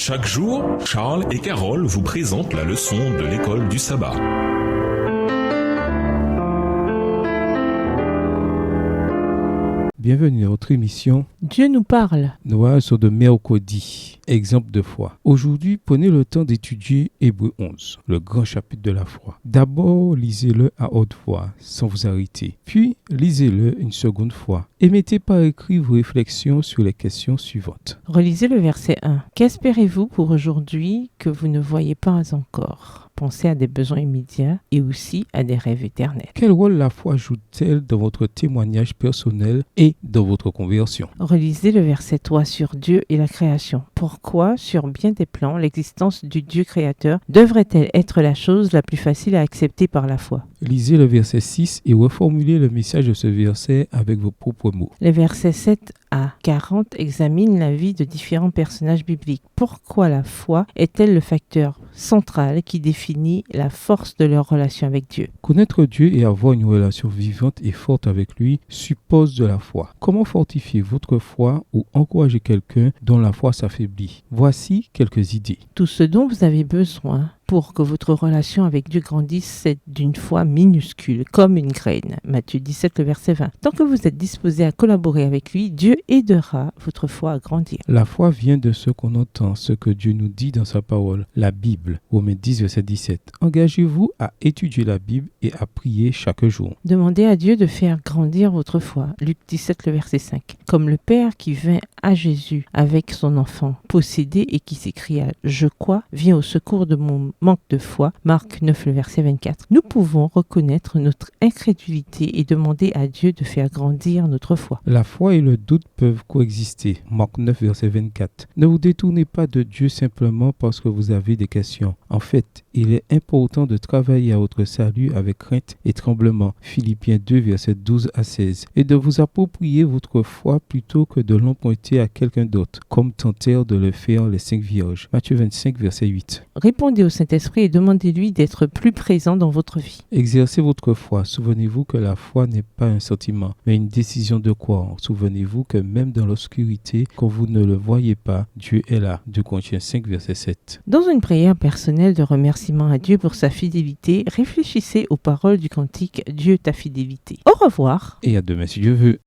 Chaque jour, Charles et Carole vous présentent la leçon de l'école du sabbat. Bienvenue à notre émission Dieu nous parle. Noël sur de mercredi, exemple de foi. Aujourd'hui, prenez le temps d'étudier Hébreux 11, le grand chapitre de la foi. D'abord, lisez-le à haute voix, sans vous arrêter. Puis, lisez-le une seconde fois et mettez par écrit vos réflexions sur les questions suivantes. Relisez le verset 1. Qu'espérez-vous pour aujourd'hui que vous ne voyez pas encore ? Pensez à des besoins immédiats et aussi à des rêves éternels. Quel rôle la foi joue-t-elle dans votre témoignage personnel et dans votre conversion ? Relisez le verset 3 sur Dieu et la création. Pourquoi, sur bien des plans, l'existence du Dieu créateur devrait-elle être la chose la plus facile à accepter par la foi ? Lisez le verset 6 et reformulez le message de ce verset avec vos propres mots. Les versets 7 à 40 examinent la vie de différents personnages bibliques. Pourquoi la foi est-elle le facteur central qui définit la force de leur relation avec Dieu ? Connaître Dieu et avoir une relation vivante et forte avec lui suppose de la foi. Comment fortifier votre foi ou encourager quelqu'un dont la foi s'affaiblit ? Voici quelques idées. Tout ce dont vous avez besoin pour que votre relation avec Dieu grandisse, c'est d'une foi minuscule, comme une graine. Matthieu 17, le verset 20. Tant que vous êtes disposé à collaborer avec lui, Dieu aidera votre foi à grandir. La foi vient de ce qu'on entend, ce que Dieu nous dit dans sa parole, la Bible. Romains 10, verset 17. Engagez-vous à étudier la Bible et à prier chaque jour. Demandez à Dieu de faire grandir votre foi. Luc 17, le verset 5. Comme le Père qui vint à Jésus avec son enfant possédé et qui s'écria « Je crois » vient au secours de mon manque de foi. Marc 9, le verset 24. Nous pouvons reconnaître notre incrédulité et demander à Dieu de faire grandir notre foi. La foi et le doute peuvent coexister. Marc 9, verset 24. Ne vous détournez pas de Dieu simplement parce que vous avez des questions. En fait, il est important de travailler à votre salut avec crainte et tremblement. Philippiens 2, verset 12 à 16. Et de vous approprier votre foi plutôt que de l'emprunter à quelqu'un d'autre, comme tentèrent de le faire les 5 vierges. Matthieu 25, verset 8. Répondez au Saint-Esprit et demandez-lui d'être plus présent dans votre vie. Exercez votre foi. Souvenez-vous que la foi n'est pas un sentiment, mais une décision de croire. Souvenez-vous que même dans l'obscurité, quand vous ne le voyez pas, Dieu est là. 2 Corinthiens 5, verset 7. Dans une prière personnelle de remerciement à Dieu pour sa fidélité, réfléchissez aux paroles du cantique « Dieu ta fidélité ». Au revoir. Et à demain si Dieu veut.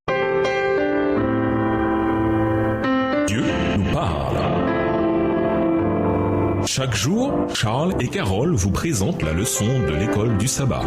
Dieu nous parle. Chaque jour, Charles et Carole vous présentent la leçon de l'école du sabbat.